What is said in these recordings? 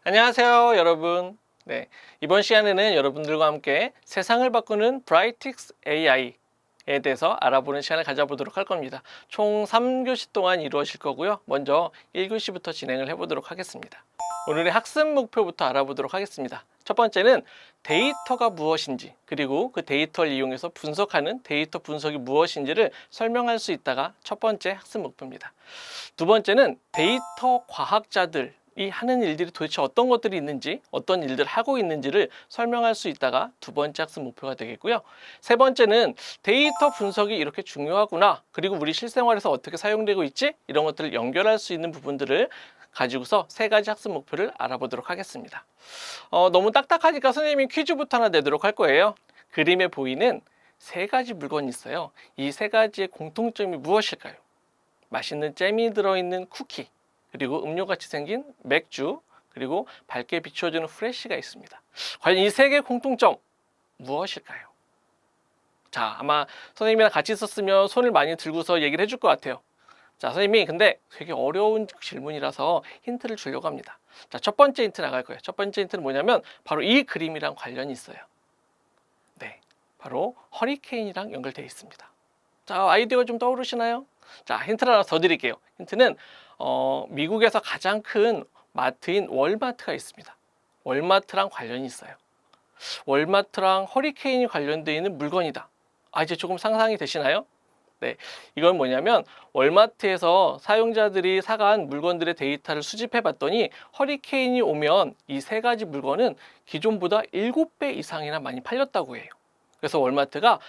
안녕하세요, 여러분. 네, 이번 시간에는 여러분들과 함께 세상을 바꾸는 브라이틱스 AI에 대해서 알아보는 시간을 가져보도록 할 겁니다. 총 3교시 동안 이루어질 거고요. 먼저 1교시부터 진행을 해보도록 하겠습니다. 오늘의 학습 목표부터 알아보도록 하겠습니다. 첫 번째는 데이터가 무엇인지, 그리고 그 데이터를 이용해서 분석하는 데이터 분석이 무엇인지를 설명할 수 있다가 첫 번째 학습 목표입니다. 두 번째는 데이터 과학자들 이 하는 일들이 도대체 어떤 것들이 있는지, 어떤 일들을 하고 있는지를 설명할 수 있다가 두 번째 학습 목표가 되겠고요. 세 번째는 데이터 분석이 이렇게 중요하구나, 그리고 우리 실생활에서 어떻게 사용되고 있지, 이런 것들을 연결할 수 있는 부분들을 가지고서 세 가지 학습 목표를 알아보도록 하겠습니다. 너무 딱딱하니까 선생님이 퀴즈부터 하나 내도록 할 거예요. 그림에 보이는 세 가지 물건이 있어요. 이 세 가지의 공통점이 무엇일까요? 맛있는 잼이 들어있는 쿠키, 그리고 음료같이 생긴 맥주, 그리고 밝게 비춰주는 프레쉬가 있습니다. 과연 이 세 개의 공통점 무엇일까요? 자, 아마 선생님이랑 같이 있었으면 손을 많이 들고서 얘기를 해줄 것 같아요. 자, 선생님이 근데 되게 어려운 질문이라서 힌트를 주려고 합니다. 자, 첫 번째 힌트 나갈 거예요. 첫 번째 힌트는 뭐냐면 바로 이 그림이랑 관련이 있어요. 네, 바로 허리케인이랑 연결되어 있습니다. 자, 아이디어가 좀 떠오르시나요? 자, 힌트를 하나 더 드릴게요. 힌트는 미국에서 가장 큰 마트인 월마트가 있습니다. 월마트랑 관련이 있어요. 월마트랑 허리케인이 관련되어 있는 물건이다. 아, 이제 조금 상상이 되시나요? 네, 이건 뭐냐면 월마트에서 사용자들이 사간 물건들의 데이터를 수집해 봤더니 허리케인이 오면 이 세 가지 물건은 기존보다 7배 이상이나 많이 팔렸다고 해요. 그래서 월마트가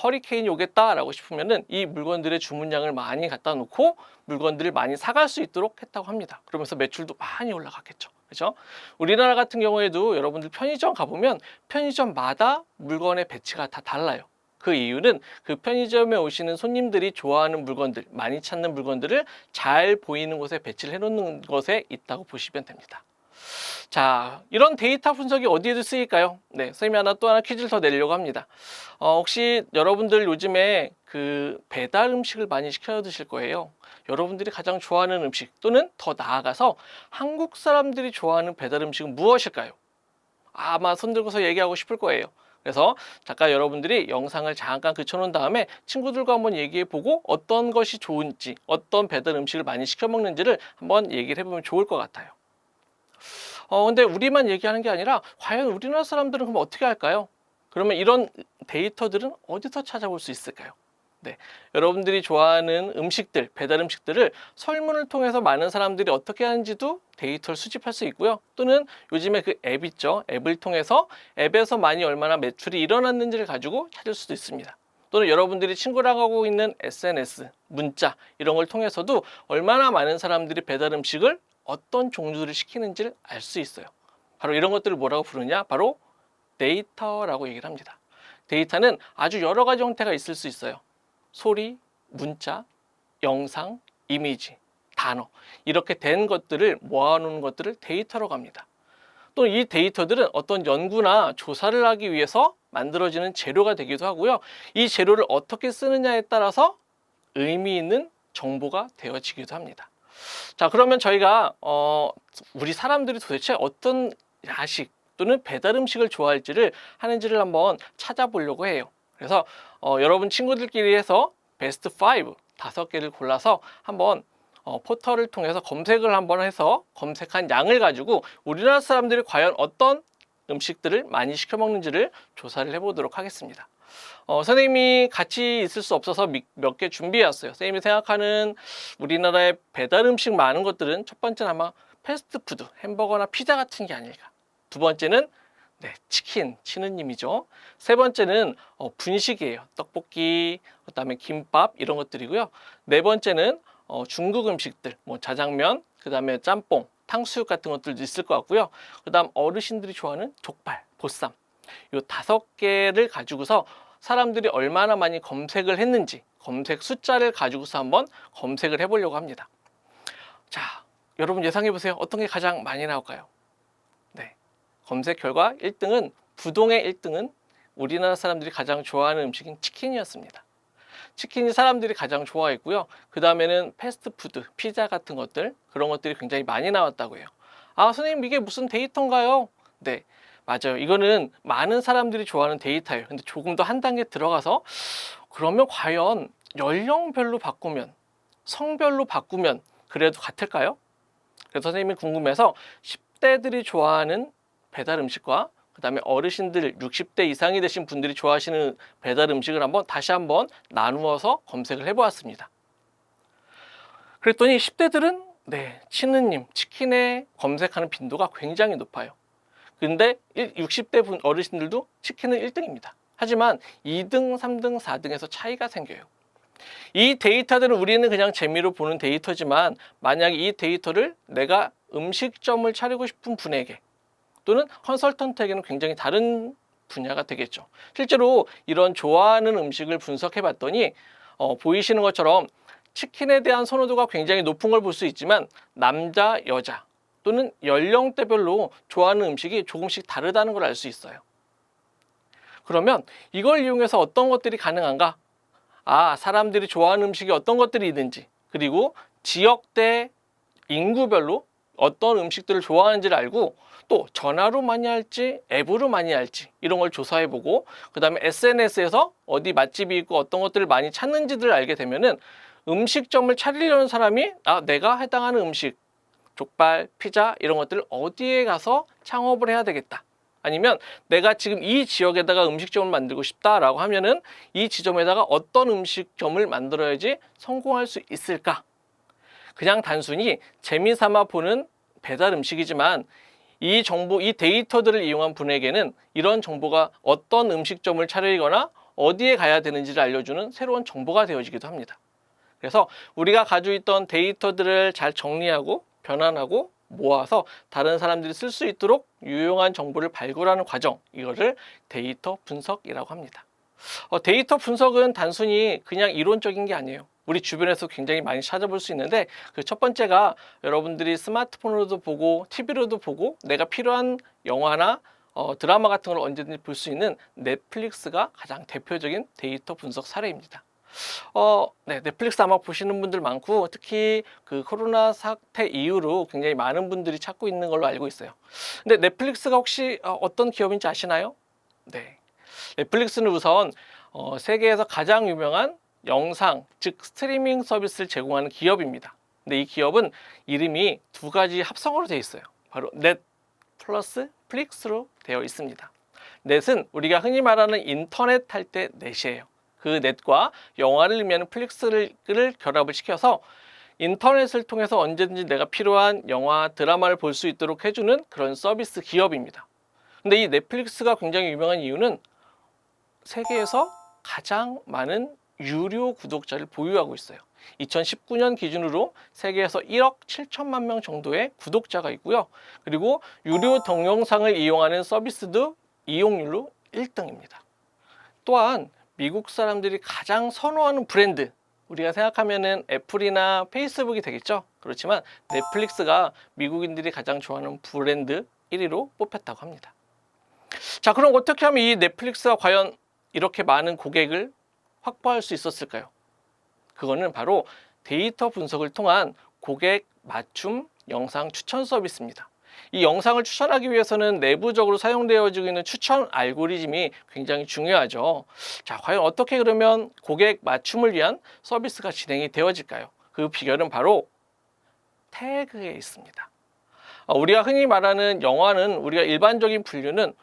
허리케인이 오겠다라고 싶으면은 이 물건들의 주문량을 많이 갖다 놓고 물건들을 많이 사갈 수 있도록 했다고 합니다. 그러면서 매출도 많이 올라갔겠죠. 그렇죠? 우리나라 같은 경우에도 여러분들 편의점 가보면 편의점마다 물건의 배치가 다 달라요. 그 이유는 그 편의점에 오시는 손님들이 좋아하는 물건들, 많이 찾는 물건들을 잘 보이는 곳에 배치를 해놓는 것에 있다고 보시면 됩니다. 자, 이런 데이터 분석이 어디에도 쓰일까요? 네, 선생님이 또 하나 퀴즈를 더 내려고 합니다. 혹시 여러분들 요즘에 그 배달 음식을 많이 시켜 드실 거예요. 여러분들이 가장 좋아하는 음식, 또는 더 나아가서 한국 사람들이 좋아하는 배달 음식은 무엇일까요? 아마 손 들고서 얘기하고 싶을 거예요. 그래서 잠깐 여러분들이 영상을 잠깐 그쳐놓은 다음에 친구들과 한번 얘기해보고 어떤 것이 좋은지, 어떤 배달 음식을 많이 시켜 먹는지를 한번 얘기를 해보면 좋을 것 같아요. 근데 우리만 얘기하는 게 아니라 과연 우리나라 사람들은 그럼 어떻게 할까요? 그러면 이런 데이터들은 어디서 찾아볼 수 있을까요? 네, 여러분들이 좋아하는 음식들, 배달 음식들을 설문을 통해서 많은 사람들이 어떻게 하는지도 데이터를 수집할 수 있고요. 또는 요즘에 그 앱 있죠. 앱을 통해서 앱에서 많이 얼마나 매출이 일어났는지를 가지고 찾을 수도 있습니다. 또는 여러분들이 친구랑 하고 있는 SNS, 문자 이런 걸 통해서도 얼마나 많은 사람들이 배달 음식을 어떤 종류를 시키는지를 알 수 있어요. 바로 이런 것들을 뭐라고 부르냐? 바로 데이터라고 얘기를 합니다. 데이터는 아주 여러 가지 형태가 있을 수 있어요. 소리, 문자, 영상, 이미지, 단어, 이렇게 된 것들을 모아놓은 것들을 데이터라고 합니다. 또 이 데이터들은 어떤 연구나 조사를 하기 위해서 만들어지는 재료가 되기도 하고요. 이 재료를 어떻게 쓰느냐에 따라서 의미 있는 정보가 되어지기도 합니다. 자, 그러면 저희가 우리 사람들이 도대체 어떤 야식 또는 배달 음식을 좋아할지를 하는지를 한번 찾아보려고 해요. 그래서 여러분 친구들끼리 해서 베스트 5, 5개를 골라서 한번 포털을 통해서 검색을 한번 해서 검색한 양을 가지고 우리나라 사람들이 과연 어떤 음식들을 많이 시켜 먹는지를 조사를 해보도록 하겠습니다. 선생님이 같이 있을 수 없어서 몇 개 준비해 왔어요. 선생님이 생각하는 우리나라의 배달 음식 많은 것들은 첫 번째는 아마 패스트푸드, 햄버거나 피자 같은 게 아닐까. 두 번째는 네, 치킨, 치느님이죠. 세 번째는 분식이에요. 떡볶이, 그다음에 김밥 이런 것들이고요. 네 번째는 중국 음식들, 뭐 자장면, 그다음에 짬뽕, 탕수육 같은 것들도 있을 것 같고요. 그다음 어르신들이 좋아하는 족발, 보쌈. 요 5개를 가지고서 사람들이 얼마나 많이 검색을 했는지 검색 숫자를 가지고서 한번 검색을 해보려고 합니다. 자, 여러분 예상해 보세요. 어떤 게 가장 많이 나올까요? 네, 검색 결과 1등은 부동의 1등은 우리나라 사람들이 가장 좋아하는 음식인 치킨이었습니다. 치킨이 사람들이 가장 좋아했고요. 그 다음에는 패스트푸드, 피자 같은 것들, 그런 것들이 굉장히 많이 나왔다고 해요. 아, 선생님 이게 무슨 데이터인가요? 네, 맞아요. 이거는 많은 사람들이 좋아하는 데이터예요. 근데 조금 더 한 단계 들어가서 그러면 과연 연령별로 바꾸면, 성별로 바꾸면 그래도 같을까요? 그래서 선생님이 궁금해서 10대들이 좋아하는 배달 음식과 그다음에 어르신들 60대 이상이 되신 분들이 좋아하시는 배달 음식을 다시 한번 나누어서 검색을 해보았습니다. 그랬더니 10대들은 치느님, 치킨에 검색하는 빈도가 굉장히 높아요. 근데 60대 분 어르신들도 치킨은 1등입니다. 하지만 2등, 3등, 4등에서 차이가 생겨요. 이 데이터들은 우리는 그냥 재미로 보는 데이터지만 만약에 이 데이터를 내가 음식점을 차리고 싶은 분에게 또는 컨설턴트에게는 굉장히 다른 분야가 되겠죠. 실제로 이런 좋아하는 음식을 분석해 봤더니 보이시는 것처럼 치킨에 대한 선호도가 굉장히 높은 걸 볼 수 있지만 남자, 여자 또는 연령대별로 좋아하는 음식이 조금씩 다르다는 걸 알 수 있어요. 그러면 이걸 이용해서 어떤 것들이 가능한가? 아, 사람들이 좋아하는 음식이 어떤 것들이 있는지, 그리고 지역대 인구별로 어떤 음식들을 좋아하는지를 알고 또 전화로 많이 할지 앱으로 많이 할지 이런 걸 조사해보고 그 다음에 SNS에서 어디 맛집이 있고 어떤 것들을 많이 찾는지를 알게 되면은 음식점을 차리려는 사람이 내가 해당하는 음식, 족발, 피자 이런 것들을 어디에 가서 창업을 해야 되겠다. 아니면 내가 지금 이 지역에다가 음식점을 만들고 싶다라고 하면은 이 지점에다가 어떤 음식점을 만들어야지 성공할 수 있을까? 그냥 단순히 재미삼아 보는 배달 음식이지만 이 정보, 이 데이터들을 이용한 분에게는 이런 정보가 어떤 음식점을 차리거나 어디에 가야 되는지를 알려주는 새로운 정보가 되어지기도 합니다. 그래서 우리가 가지고 있던 데이터들을 잘 정리하고 변환하고 모아서 다른 사람들이 쓸 수 있도록 유용한 정보를 발굴하는 과정, 이거를 데이터 분석이라고 합니다. 데이터 분석은 단순히 그냥 이론적인 게 아니에요. 우리 주변에서 굉장히 많이 찾아볼 수 있는데 그 첫 번째가 여러분들이 스마트폰으로도 보고 TV로도 보고 내가 필요한 영화나 드라마 같은 걸 언제든지 볼 수 있는 넷플릭스가 가장 대표적인 데이터 분석 사례입니다. 넷플릭스 아마 보시는 분들 많고 특히 그 코로나 사태 이후로 굉장히 많은 분들이 찾고 있는 걸로 알고 있어요. 근데 넷플릭스가 혹시 어떤 기업인지 아시나요? 네. 넷플릭스는 우선 세계에서 가장 유명한 영상, 즉 스트리밍 서비스를 제공하는 기업입니다. 근데 이 기업은 이름이 두 가지 합성어로 되어 있어요. 바로 넷 플러스 플릭스로 되어 있습니다. 넷은 우리가 흔히 말하는 인터넷 할 때 넷이에요. 그 넷과 영화를 의미하는 플릭스를 결합을 시켜서 인터넷을 통해서 언제든지 내가 필요한 영화, 드라마를 볼 수 있도록 해주는 그런 서비스 기업입니다. 근데 이 넷플릭스가 굉장히 유명한 이유는 세계에서 가장 많은 유료 구독자를 보유하고 있어요. 2019년 기준으로 세계에서 1억 7천만 명 정도의 구독자가 있고요. 그리고 유료 동영상을 이용하는 서비스도 이용률로 1등입니다. 또한 미국 사람들이 가장 선호하는 브랜드, 우리가 생각하면은 애플이나 페이스북이 되겠죠. 그렇지만 넷플릭스가 미국인들이 가장 좋아하는 브랜드 1위로 뽑혔다고 합니다. 자, 그럼 어떻게 하면 이 넷플릭스가 과연 이렇게 많은 고객을 확보할 수 있었을까요? 그거는 바로 데이터 분석을 통한 고객 맞춤 영상 추천 서비스입니다. 이 영상을 추천하기 위해서는 내부적으로 사용되어지고 있는 추천 알고리즘이 굉장히 중요하죠. 자, 과연 어떻게 그러면 고객 맞춤을 위한 서비스가 진행이 되어질까요? 그 비결은 바로 태그에 있습니다. 우리가 흔히 말하는 영화는 우리가 일반적인 분류는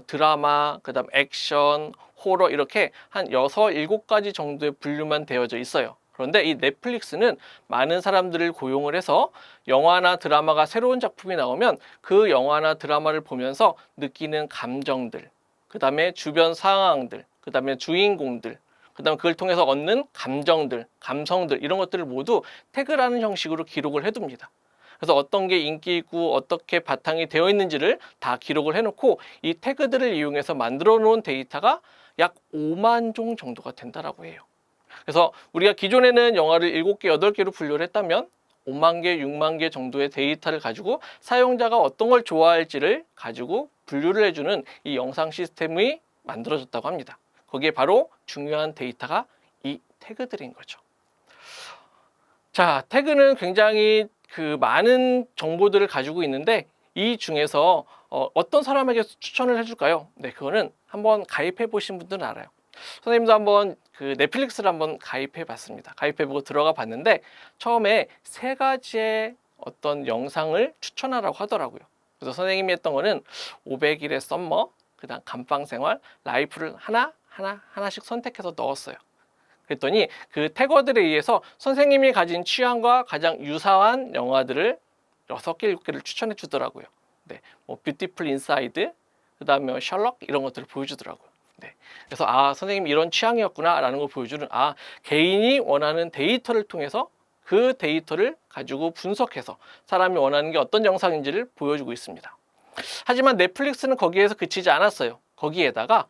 드라마, 그다음 액션, 호러 이렇게 한 6, 7가지 정도의 분류만 되어져 있어요. 그런데 이 넷플릭스는 많은 사람들을 고용을 해서 영화나 드라마가 새로운 작품이 나오면 그 영화나 드라마를 보면서 느끼는 감정들, 그 다음에 주변 상황들, 그 다음에 주인공들, 그 다음에 그걸 통해서 얻는 감정들, 감성들 이런 것들을 모두 태그라는 형식으로 기록을 해둡니다. 그래서 어떤 게 인기 있고 어떻게 바탕이 되어 있는지를 다 기록을 해놓고 이 태그들을 이용해서 만들어 놓은 데이터가 약 5만 종 정도가 된다라고 해요. 그래서 우리가 기존에는 영화를 7개, 8개로 분류를 했다면 5만 개, 6만 개 정도의 데이터를 가지고 사용자가 어떤 걸 좋아할지를 가지고 분류를 해주는 이 영상 시스템이 만들어졌다고 합니다. 거기에 바로 중요한 데이터가 이 태그들인 거죠. 자, 태그는 굉장히 많은 정보들을 가지고 있는데 이 중에서 어떤 사람에게 추천을 해줄까요? 네, 그거는 한번 가입해 보신 분들은 알아요. 선생님도 한번 그 넷플릭스를 한번 가입해 봤습니다. 가입해 보고 들어가 봤는데 처음에 세 가지의 어떤 영상을 추천하라고 하더라고요. 그래서 선생님이 했던 거는 500일의 썸머, 그다음 감방생활, 라이프를 하나씩 선택해서 넣었어요. 그랬더니 그 태거들에 의해서 선생님이 가진 취향과 가장 유사한 영화들을 6개, 7개를 추천해 주더라고요. 네, 뭐 뷰티풀 인사이드, 그다음에 셜록 이런 것들을 보여주더라고요. 네, 그래서 선생님 이런 취향이었구나라는 걸 보여주는 개인이 원하는 데이터를 통해서 그 데이터를 가지고 분석해서 사람이 원하는 게 어떤 영상인지를 보여주고 있습니다. 하지만 넷플릭스는 거기에서 그치지 않았어요. 거기에다가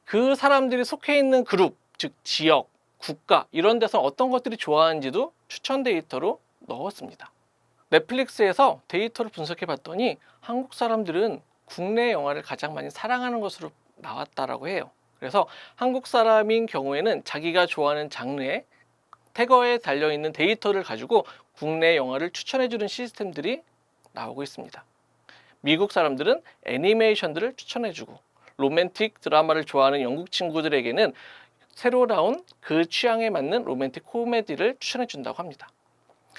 그 사람들이 속해 있는 그룹, 즉 지역, 국가 이런 데서 어떤 것들이 좋아하는지도 추천 데이터로 넣었습니다. 넷플릭스에서 데이터를 분석해 봤더니 한국 사람들은 국내 영화를 가장 많이 사랑하는 것으로 나왔다라고 해요. 그래서 한국 사람인 경우에는 자기가 좋아하는 장르의 태거에 달려있는 데이터를 가지고 국내 영화를 추천해주는 시스템들이 나오고 있습니다. 미국 사람들은 애니메이션들을 추천해주고 로맨틱 드라마를 좋아하는 영국 친구들에게는 새로 나온 그 취향에 맞는 로맨틱 코미디를 추천해준다고 합니다.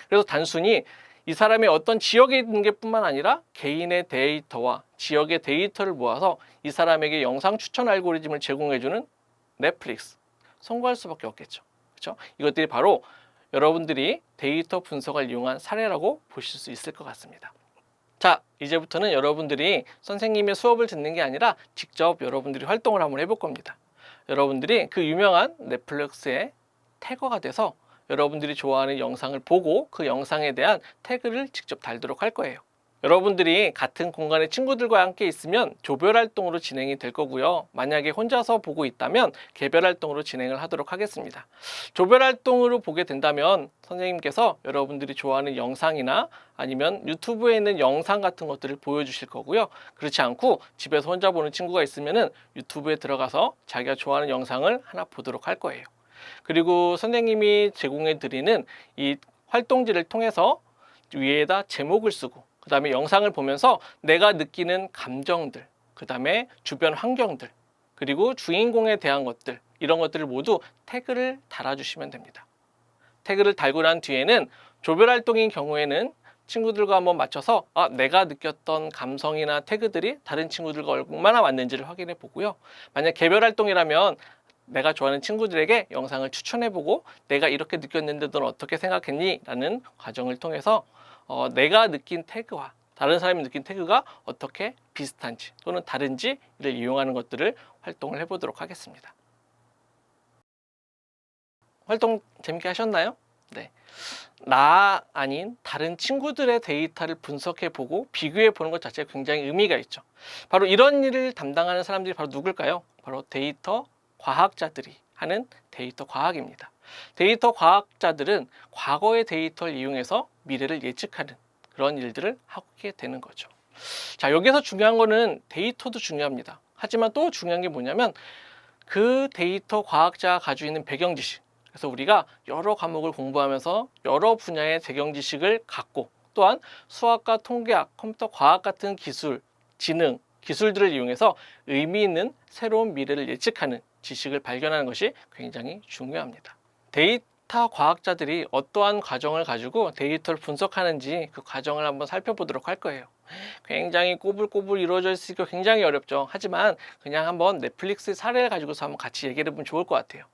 그래서 단순히 이 사람의 어떤 지역에 있는 게 뿐만 아니라 개인의 데이터와 지역의 데이터를 모아서 이 사람에게 영상 추천 알고리즘을 제공해주는 넷플릭스, 성공할 수밖에 없겠죠. 그렇죠? 이것들이 바로 여러분들이 데이터 분석을 이용한 사례라고 보실 수 있을 것 같습니다. 자, 이제부터는 여러분들이 선생님의 수업을 듣는 게 아니라 직접 여러분들이 활동을 한번 해볼 겁니다. 여러분들이 그 유명한 넷플릭스의 태거가 돼서 여러분들이 좋아하는 영상을 보고 그 영상에 대한 태그를 직접 달도록 할 거예요. 여러분들이 같은 공간에 친구들과 함께 있으면 조별 활동으로 진행이 될 거고요. 만약에 혼자서 보고 있다면 개별 활동으로 진행을 하도록 하겠습니다. 조별 활동으로 보게 된다면 선생님께서 여러분들이 좋아하는 영상이나 아니면 유튜브에 있는 영상 같은 것들을 보여주실 거고요. 그렇지 않고 집에서 혼자 보는 친구가 있으면은 유튜브에 들어가서 자기가 좋아하는 영상을 하나 보도록 할 거예요. 그리고 선생님이 제공해 드리는 이 활동지를 통해서 위에다 제목을 쓰고 그 다음에 영상을 보면서 내가 느끼는 감정들, 그 다음에 주변 환경들, 그리고 주인공에 대한 것들, 이런 것들을 모두 태그를 달아주시면 됩니다. 태그를 달고 난 뒤에는 조별 활동인 경우에는 친구들과 한번 맞춰서 내가 느꼈던 감성이나 태그들이 다른 친구들과 얼마나 맞는지를 확인해 보고요. 만약 개별 활동이라면 내가 좋아하는 친구들에게 영상을 추천해보고 내가 이렇게 느꼈는데 넌 어떻게 생각했니? 라는 과정을 통해서 내가 느낀 태그와 다른 사람이 느낀 태그가 어떻게 비슷한지 또는 다른지를 이용하는 것들을 활동을 해보도록 하겠습니다. 활동 재밌게 하셨나요? 네. 나 아닌 다른 친구들의 데이터를 분석해보고 비교해보는 것 자체가 굉장히 의미가 있죠. 바로 이런 일을 담당하는 사람들이 바로 누굴까요? 바로 데이터 과학자들이 하는 데이터 과학입니다. 데이터 과학자들은 과거의 데이터를 이용해서 미래를 예측하는 그런 일들을 하게 되는 거죠. 자, 여기서 중요한 거는 데이터도 중요합니다. 하지만 또 중요한 게 뭐냐면 그 데이터 과학자가 가지고 있는 배경 지식. 그래서 우리가 여러 과목을 공부하면서 여러 분야의 배경 지식을 갖고 또한 수학과 통계학, 컴퓨터 과학 같은 기술, 지능, 기술들을 이용해서 의미 있는 새로운 미래를 예측하는 지식을 발견하는 것이 굉장히 중요합니다. 데이터 과학자들이 어떠한 과정을 가지고 데이터를 분석하는지 그 과정을 한번 살펴보도록 할 거예요. 굉장히 꼬불꼬불 이루어져 있으니까 굉장히 어렵죠. 하지만 그냥 한번 넷플릭스 사례를 가지고서 한번 같이 얘기를 해보면 좋을 것 같아요.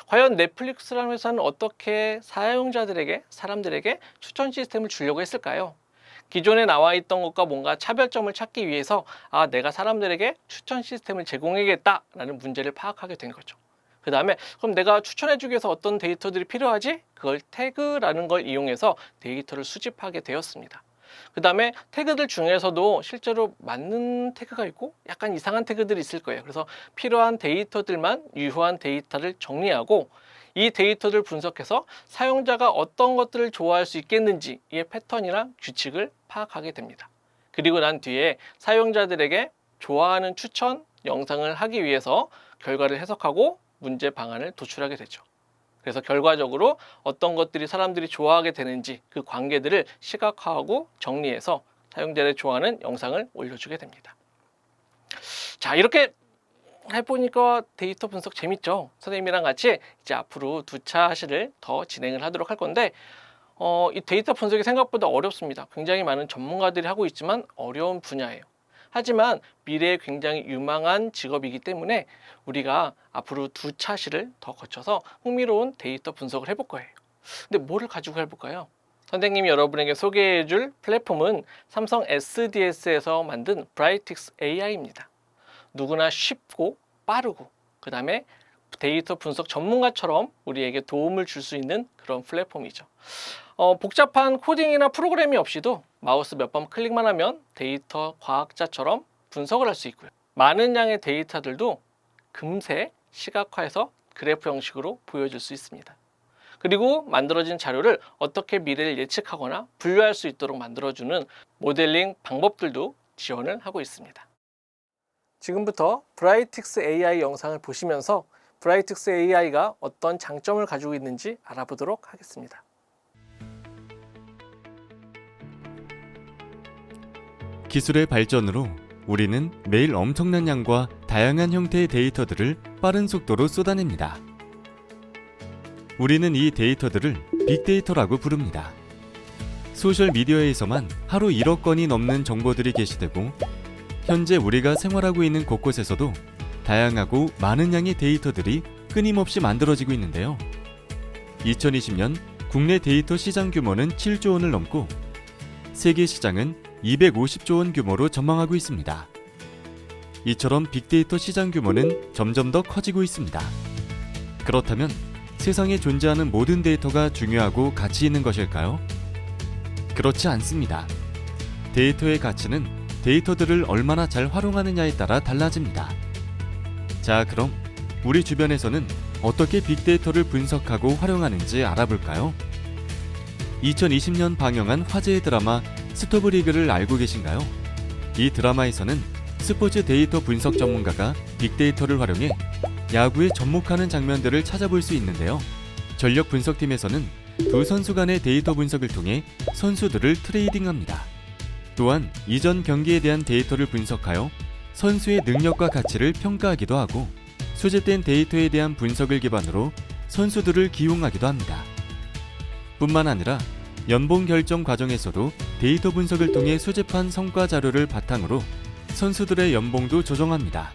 과연 넷플릭스라는 회사는 어떻게 사용자들에게, 사람들에게 추천 시스템을 주려고 했을까요? 기존에 나와 있던 것과 뭔가 차별점을 찾기 위해서 내가 사람들에게 추천 시스템을 제공해야겠다라는 문제를 파악하게 된 거죠. 그 다음에 그럼 내가 추천해주기 위해서 어떤 데이터들이 필요하지? 그걸 태그라는 걸 이용해서 데이터를 수집하게 되었습니다. 그 다음에 태그들 중에서도 실제로 맞는 태그가 있고 약간 이상한 태그들이 있을 거예요. 그래서 필요한 데이터들만 유효한 데이터를 정리하고 이 데이터를 분석해서 사용자가 어떤 것들을 좋아할 수 있겠는지 이 패턴이나 규칙을 파악하게 됩니다. 그리고 난 뒤에 사용자들에게 좋아하는 추천 영상을 하기 위해서 결과를 해석하고 문제 방안을 도출하게 되죠. 그래서 결과적으로 어떤 것들이 사람들이 좋아하게 되는지 그 관계들을 시각화하고 정리해서 사용자들의 좋아하는 영상을 올려주게 됩니다. 자, 이렇게 해보니까 데이터 분석 재밌죠? 선생님이랑 같이 이제 앞으로 두 차 시를 더 진행을 하도록 할 건데 이 데이터 분석이 생각보다 어렵습니다. 굉장히 많은 전문가들이 하고 있지만 어려운 분야예요. 하지만 미래에 굉장히 유망한 직업이기 때문에 우리가 앞으로 두 차 시를 더 거쳐서 흥미로운 데이터 분석을 해볼 거예요. 근데 뭐를 가지고 해볼까요? 선생님이 여러분에게 소개해줄 플랫폼은 삼성 SDS에서 만든 브라이틱스 AI입니다. 누구나 쉽고 빠르고 그 다음에 데이터 분석 전문가처럼 우리에게 도움을 줄 수 있는 그런 플랫폼이죠. 복잡한 코딩이나 프로그램이 없이도 마우스 몇 번 클릭만 하면 데이터 과학자처럼 분석을 할 수 있고요. 많은 양의 데이터들도 금세 시각화해서 그래프 형식으로 보여줄 수 있습니다. 그리고 만들어진 자료를 어떻게 미래를 예측하거나 분류할 수 있도록 만들어주는 모델링 방법들도 지원을 하고 있습니다. 지금부터 브라이틱스 AI 영상을 보시면서 브라이틱스 AI가 어떤 장점을 가지고 있는지 알아보도록 하겠습니다. 기술의 발전으로 우리는 매일 엄청난 양과 다양한 형태의 데이터들을 빠른 속도로 쏟아냅니다. 우리는 이 데이터들을 빅데이터라고 부릅니다. 소셜미디어에서만 하루 1억 건이 넘는 정보들이 게시되고 현재 우리가 생활하고 있는 곳곳에서도 다양하고 많은 양의 데이터들이 끊임없이 만들어지고 있는데요. 2020년 국내 데이터 시장 규모는 7조 원을 넘고 세계 시장은 250조 원 규모로 전망하고 있습니다. 이처럼 빅데이터 시장 규모는 점점 더 커지고 있습니다. 그렇다면 세상에 존재하는 모든 데이터가 중요하고 가치 있는 것일까요? 그렇지 않습니다. 데이터의 가치는 데이터들을 얼마나 잘 활용하느냐에 따라 달라집니다. 자, 그럼 우리 주변에서는 어떻게 빅데이터를 분석하고 활용하는지 알아볼까요? 2020년 방영한 화제의 드라마 스토브리그를 알고 계신가요? 이 드라마에서는 스포츠 데이터 분석 전문가가 빅데이터를 활용해 야구에 접목하는 장면들을 찾아볼 수 있는데요. 전력 분석팀에서는 두 선수 간의 데이터 분석을 통해 선수들을 트레이딩합니다. 또한 이전 경기에 대한 데이터를 분석하여 선수의 능력과 가치를 평가하기도 하고 수집된 데이터에 대한 분석을 기반으로 선수들을 기용하기도 합니다. 뿐만 아니라 연봉 결정 과정에서도 데이터 분석을 통해 수집한 성과 자료를 바탕으로 선수들의 연봉도 조정합니다.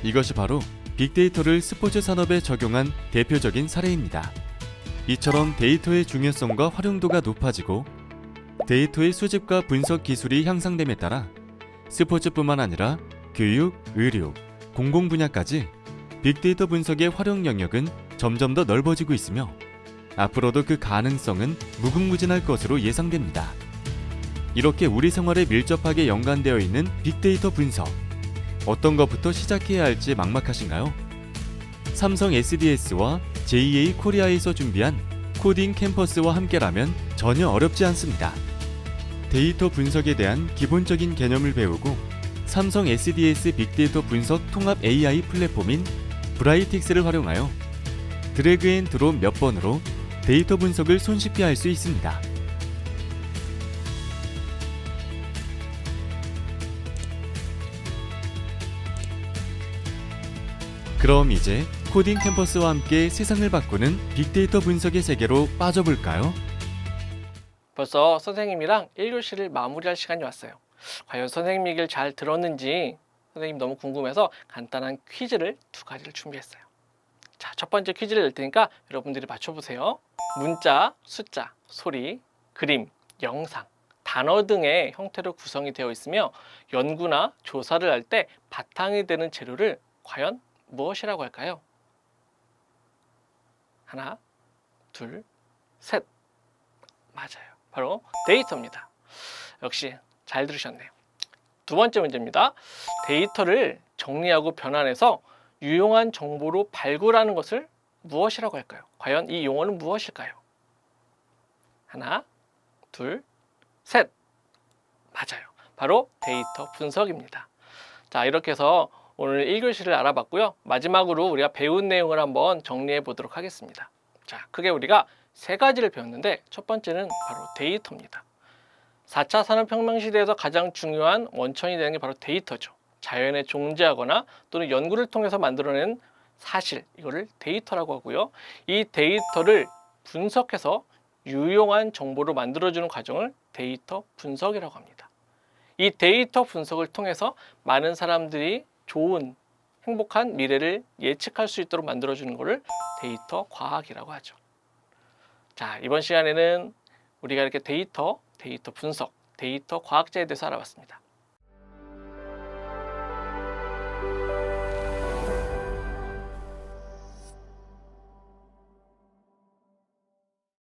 이것이 바로 빅데이터를 스포츠 산업에 적용한 대표적인 사례입니다. 이처럼 데이터의 중요성과 활용도가 높아지고 데이터의 수집과 분석 기술이 향상됨에 따라 스포츠뿐만 아니라 교육, 의료, 공공 분야까지 빅데이터 분석의 활용 영역은 점점 더 넓어지고 있으며 앞으로도 그 가능성은 무궁무진할 것으로 예상됩니다. 이렇게 우리 생활에 밀접하게 연관되어 있는 빅데이터 분석, 어떤 것부터 시작해야 할지 막막하신가요? 삼성 SDS와 JA 코리아에서 준비한 코딩 캠퍼스와 함께라면 전혀 어렵지 않습니다. 데이터 분석에 대한 기본적인 개념을 배우고 삼성 SDS 빅데이터 분석 통합 AI 플랫폼인 브라이틱스를 활용하여 드래그 앤 드롭 몇 번으로 데이터 분석을 손쉽게 할 수 있습니다. 그럼 이제 코딩 캠퍼스와 함께 세상을 바꾸는 빅데이터 분석의 세계로 빠져볼까요? 벌써 선생님이랑 1교시를 마무리할 시간이 왔어요. 과연 선생님 얘기를 잘 들었는지 선생님 너무 궁금해서 간단한 퀴즈를 두 가지를 준비했어요. 자, 첫 번째 퀴즈를 낼 테니까 여러분들이 맞춰보세요. 문자, 숫자, 소리, 그림, 영상, 단어 등의 형태로 구성이 되어 있으며 연구나 조사를 할 때 바탕이 되는 재료를 과연 무엇이라고 할까요? 하나, 둘, 셋. 맞아요. 바로 데이터입니다. 역시 잘 들으셨네요. 두 번째 문제입니다. 데이터를 정리하고 변환해서 유용한 정보로 발굴하는 것을 무엇이라고 할까요? 과연 이 용어는 무엇일까요? 하나, 둘, 셋. 맞아요. 바로 데이터 분석입니다. 자, 이렇게 해서 오늘 1교시를 알아봤고요. 마지막으로 우리가 배운 내용을 한번 정리해 보도록 하겠습니다. 자, 크게 우리가 세 가지를 배웠는데 첫 번째는 바로 데이터입니다. 4차 산업혁명 시대에서 가장 중요한 원천이 되는 게 바로 데이터죠. 자연에 존재하거나 또는 연구를 통해서 만들어낸 사실, 이거를 데이터라고 하고요. 이 데이터를 분석해서 유용한 정보로 만들어주는 과정을 데이터 분석이라고 합니다. 이 데이터 분석을 통해서 많은 사람들이 좋은 행복한 미래를 예측할 수 있도록 만들어주는 것을 데이터 과학이라고 하죠. 자, 이번 시간에는 우리가 이렇게 데이터 분석, 데이터 과학자에 대해서 알아봤습니다.